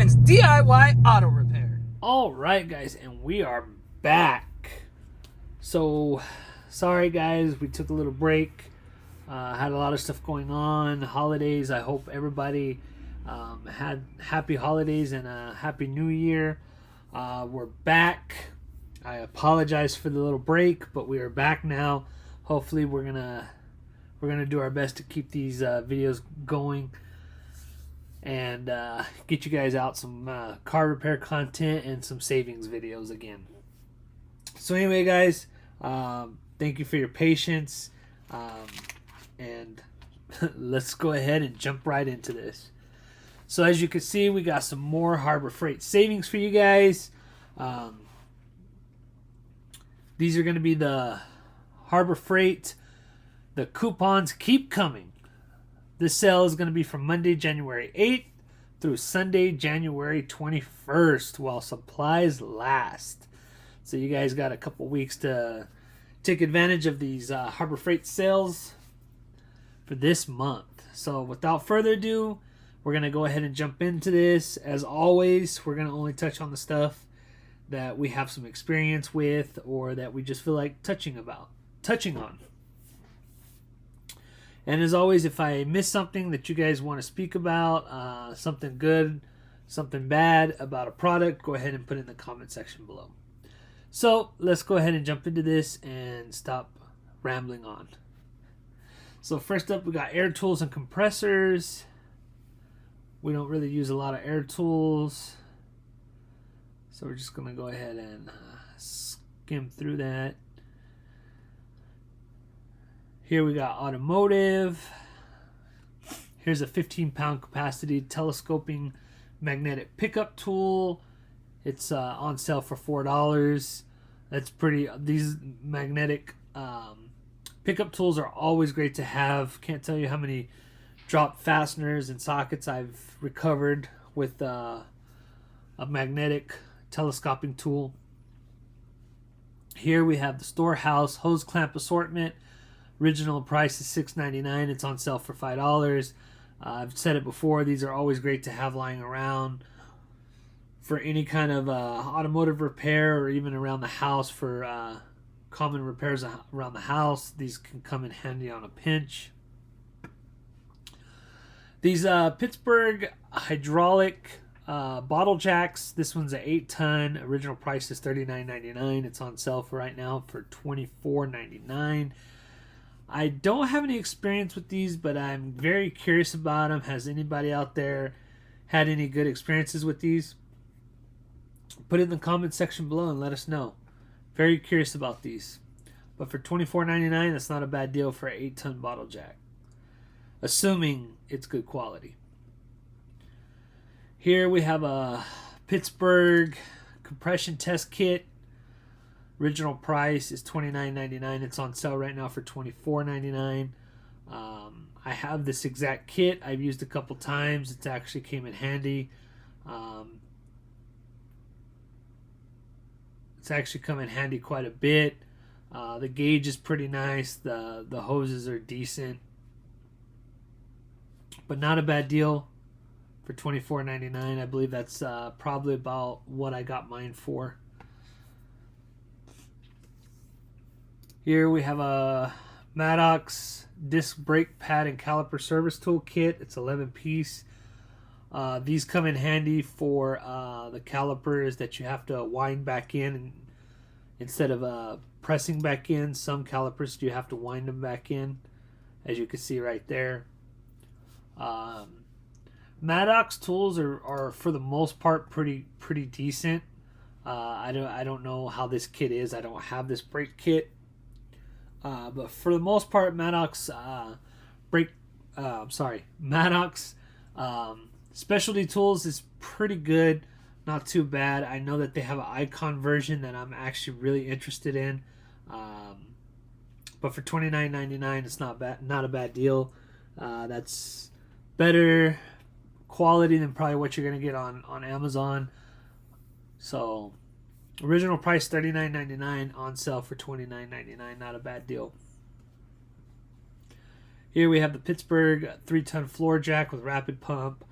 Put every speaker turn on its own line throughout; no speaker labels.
Stevens DIY Auto Repair.
All right, guys, and we are back. So, sorry, guys, we took a little break. Had a lot of stuff going on. Holidays. I hope everybody had happy holidays and a happy New Year. We're back. I apologize for the little break, but we are back now. Hopefully, we're gonna do our best to keep these videos going and get you guys out some car repair content and some savings videos again. So anyway, guys, thank you for your patience, and let's go ahead and jump right into this. So as you can see, we got some more Harbor Freight savings for you guys. These are going to be the Harbor Freight. The coupons keep coming. This sale is going to be from Monday, January 8th through Sunday, January 21st while supplies last. So you guys got a couple weeks to take advantage of these Harbor Freight sales for this month. So without further ado, we're going to go ahead and jump into this. As always, we're going to only touch on the stuff that we have some experience with or that we just feel like touching on. And as always, if I miss something that you guys want to speak about, something good, something bad about a product, go ahead and put it in the comment section below. So let's go ahead and jump into this and stop rambling on. So first up, we got air tools and compressors. We don't really use a lot of air tools, so we're just going to go ahead and skim through that. Here we got automotive. Here's a 15-pound capacity telescoping magnetic pickup tool. It's on sale for $4. That's pretty. These magnetic pickup tools are always great to have. Can't tell you how many drop fasteners and sockets I've recovered with a magnetic telescoping tool. Here we have the Storehouse hose clamp assortment. Original price is $6.99. It's on sale for $5. I've said it before. These are always great to have lying around for any kind of automotive repair or even around the house for common repairs around the house. These can come in handy on a pinch. These Pittsburgh hydraulic bottle jacks. This one's an 8-ton. Original price is $39.99. It's on sale for right now for $24.99. I don't have any experience with these, but I'm very curious about them. Has anybody out there had any good experiences with these? Put it in the comment section below and let us know. Very curious about these. But for $24.99, that's not a bad deal for an 8-ton bottle jack, assuming it's good quality. Here we have a Pittsburgh compression test kit. Original price is $29.99. It's on sale right now for $24.99. I have this exact kit. I've used a couple times. It actually came in handy. It's actually come in handy quite a bit. The gauge is pretty nice. The hoses are decent, but not a bad deal for $24.99. I believe that's probably about what I got mine for. Here we have a Maddox disc brake pad and caliper service tool kit. It's 11-piece. These come in handy for the calipers that you have to wind back in, and instead of pressing back in. Some calipers you have to wind them back in, as you can see right there. Maddox tools are for the most part pretty decent. I don't know how this kit is. I don't have this brake kit. But for the most part, Maddox Maddox specialty tools is pretty good, not too bad. I know that they have an Icon version that I'm actually really interested in. But for $29.99, it's not a bad deal. That's better quality than probably what you're gonna get on Amazon. So original price $39.99, on sale for $29.99. Not a bad deal. Here we have the Pittsburgh 3-ton floor jack with rapid pump.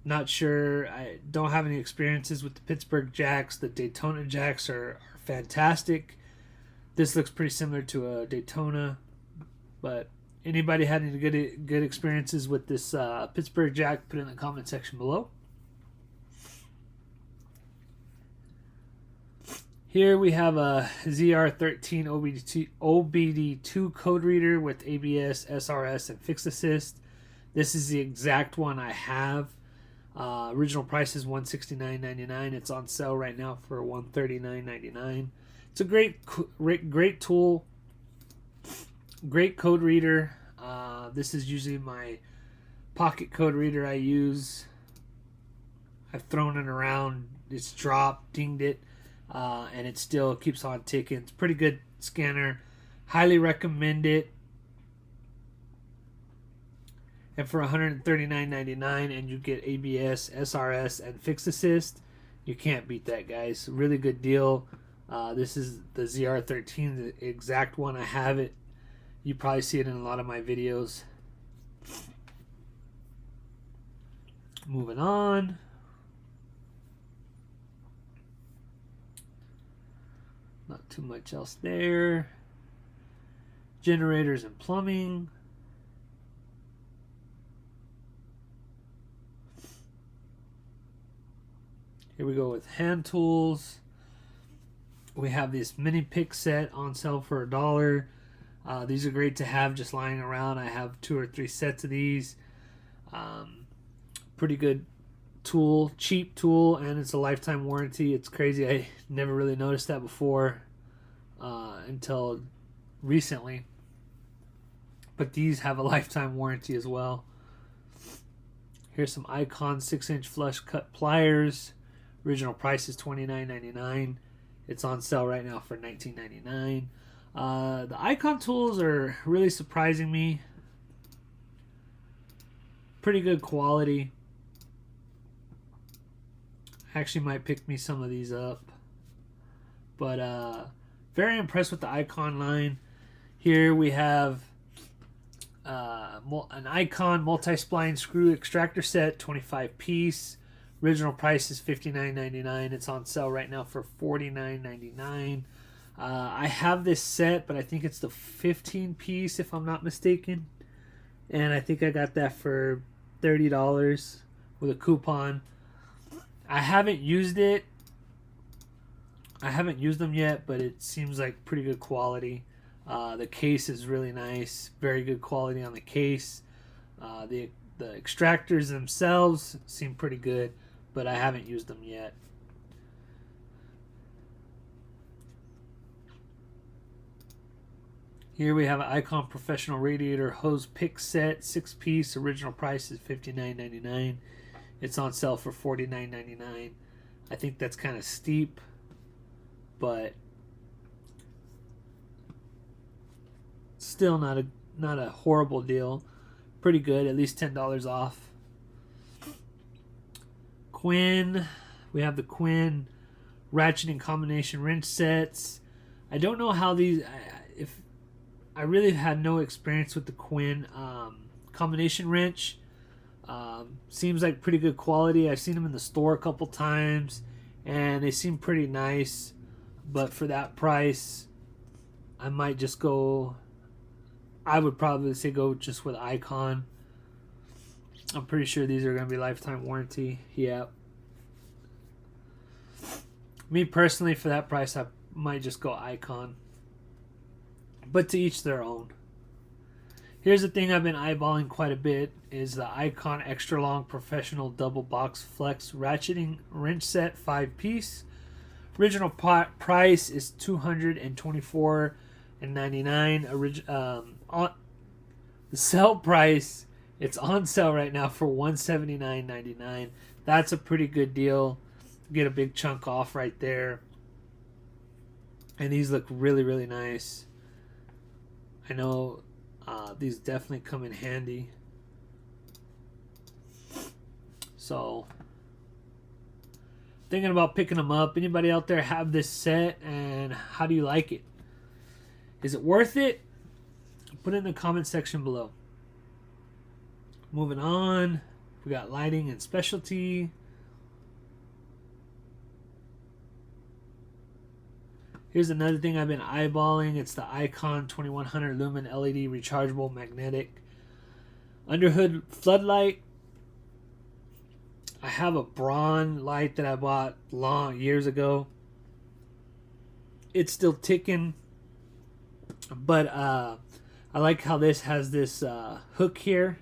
Not sure. I don't have any experiences with the Pittsburgh Jacks. The Daytona Jacks are fantastic. This looks pretty similar to a Daytona, but anybody had any good experiences with this Pittsburgh Jack? Put it in the comment section below. Here we have a ZR13 OBD2 code reader with ABS, SRS, and Fix Assist. This is the exact one I have. Original price is $169.99. It's on sale right now for $139.99. It's a great tool, great code reader. This is usually my pocket code reader I use. I've thrown it around. It's dropped, dinged it. And it still keeps on ticking. It's a pretty good scanner. Highly recommend it. And for $139.99, and you get ABS, SRS, and Fix Assist, you can't beat that, guys. Really good deal. This is the ZR13, the exact one. I have it. You probably see it in a lot of my videos. Moving on. Not too much else there. Generators and plumbing. Here we go with hand tools. We have this mini pick set on sale for $1. These are great to have just lying around. I have 2 or 3 sets of these. Pretty good tool, cheap tool, and it's a lifetime warranty. It's crazy. I never really noticed that before until recently. But these have a lifetime warranty as well. Here's some Icon 6-inch flush cut pliers. Original price is $29.99. It's on sale right now for $19.99. The Icon tools are really surprising me. Pretty good quality. I actually might pick me some of these up. But very impressed with the Icon line. Here we have an Icon multi-spline screw extractor set, 25 piece. Original price is $59.99. It's on sale right now for $49.99. I have this set, but I think it's the 15 piece if I'm not mistaken. And I think I got that for $30 with a coupon. I haven't used it. I haven't used them yet, but it seems like pretty good quality. The case is really nice. Very good quality on the case. The extractors themselves seem pretty good, but I haven't used them yet. Here we have an Icon Professional Radiator Hose Pick Set, 6-piece. Original price is $59.99. It's on sale for $49.99. I think that's kind of steep, but still not a horrible deal. Pretty good, at least $10 off. Quinn, we have the Quinn ratcheting combination wrench sets. I don't know how these. I really had no experience with the Quinn combination wrench. Seems like pretty good quality. I've seen them in the store a couple times, and they seem pretty nice. But for that price, I might just go. I would probably say go just with Icon. I'm pretty sure these are going to be lifetime warranty. Yeah. Me personally, for that price, I might just go Icon. But to each their own. Here's the thing I've been eyeballing quite a bit is the Icon Extra Long Professional Double Box Flex Ratcheting Wrench Set 5-piece. Original price is $224.99. The sale price, it's on sale right now for $179.99. That's a pretty good deal. Get a big chunk off right there. And these look really, really nice. I know these definitely come in handy. So, thinking about picking them up. Anybody out there have this set, and how do you like it? Is it worth it? Put it in the comment section below. Moving on. We got lighting and specialty. Here's another thing I've been eyeballing. It's the Icon 2100 lumen LED rechargeable magnetic underhood floodlight. I have a Braun light that I bought years ago. It's still ticking, but I like how this has this hook here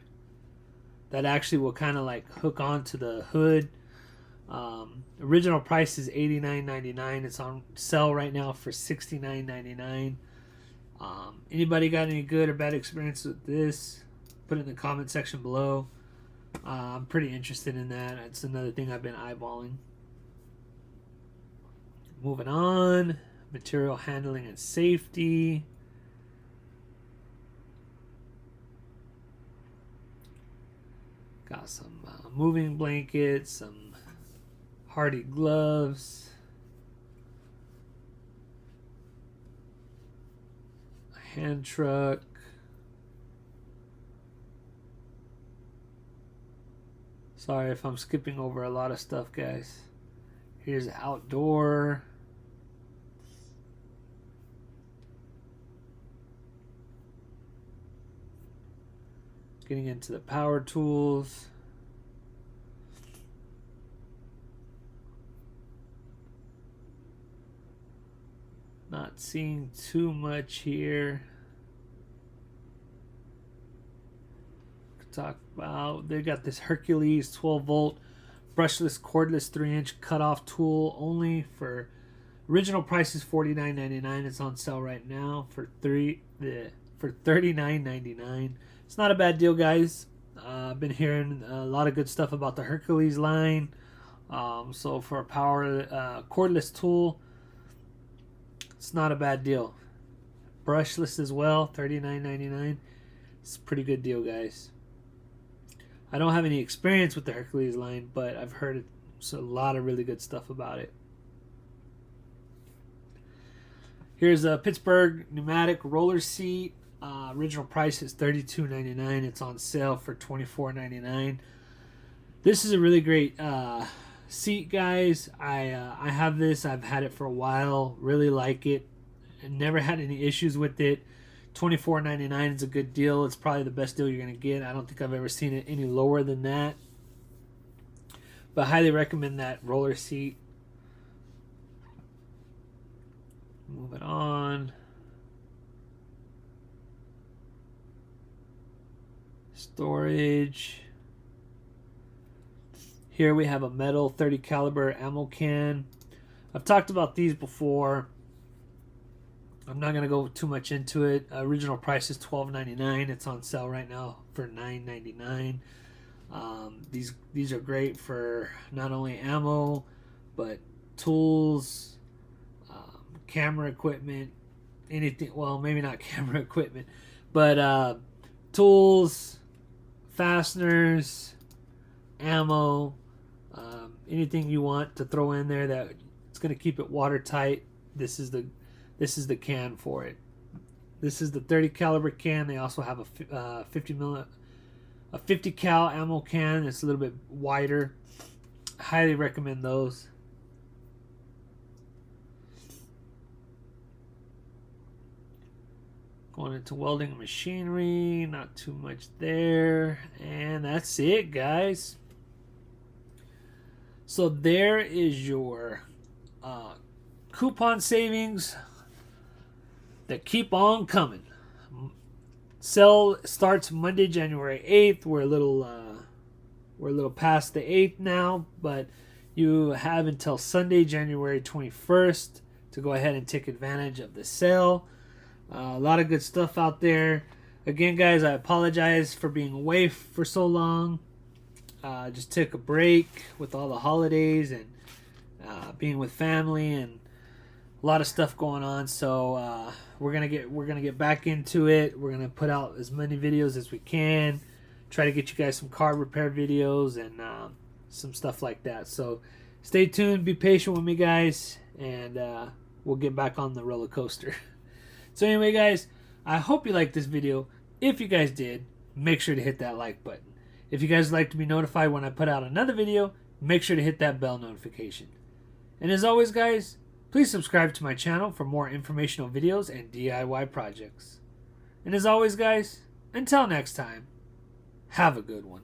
that actually will kind of like hook onto the hood. Original price is $89.99. It's on sale right now for $69.99. Anybody got any good or bad experience with this? Put it in the comment section below. I'm pretty interested in that. It's another thing I've been eyeballing. Moving on. Material handling and safety. Got some moving blankets, some Hardy gloves, a hand truck, sorry if I'm skipping over a lot of stuff, guys. Here's outdoor. Getting into the power tools. Not seeing too much here. Talk about, they got this Hercules 12 volt brushless cordless 3-inch cutoff tool, only for original price is $49.99. It's on sale right now for $39.99. It's not a bad deal, guys. I've been hearing a lot of good stuff about the Hercules line. So for a power cordless tool, it's not a bad deal. Brushless as well, $39.99. It's a pretty good deal, guys. I don't have any experience with the Hercules line, but I've heard a lot of really good stuff about it. Here's a Pittsburgh pneumatic roller seat. Original price is $32.99. It's on sale for $24.99. This is a really great seat, guys. I have this. I've had it for a while. Really like it. I never had any issues with it. $24.99 is a good deal. It's probably the best deal you're going to get. I don't think I've ever seen it any lower than that. But I highly recommend that roller seat. Moving on. Storage. Here we have a metal 30 caliber ammo can. I've talked about these before. I'm not going to go too much into it. Original price is $12.99. It's on sale right now for $9.99. These are great for not only ammo, but tools, camera equipment, anything. Well, maybe not camera equipment, but tools, fasteners, ammo, anything you want to throw in there that it's going to keep it watertight. This is the can for it. This is the 30 caliber can. They also have a 50 cal ammo can. It's a little bit wider. Highly recommend those. Going into welding machinery, not too much there. And that's it, guys. So there is your coupon savings that keep on coming. Sale starts Monday, January 8th. We're a little past the 8th now, but you have until Sunday, January 21st to go ahead and take advantage of the sale. A lot of good stuff out there. Again, guys, I apologize for being away for so long. Just took a break with all the holidays and being with family and a lot of stuff going on. So we're gonna get back into it. We're gonna put out as many videos as we can. Try to get you guys some car repair videos and some stuff like that. So stay tuned. Be patient with me, guys, and we'll get back on the roller coaster. So anyway, guys, I hope you liked this video. If you guys did, make sure to hit that like button. If you guys would like to be notified when I put out another video, make sure to hit that bell notification. And as always, guys, please subscribe to my channel for more informational videos and DIY projects. And as always, guys, until next time, have a good one.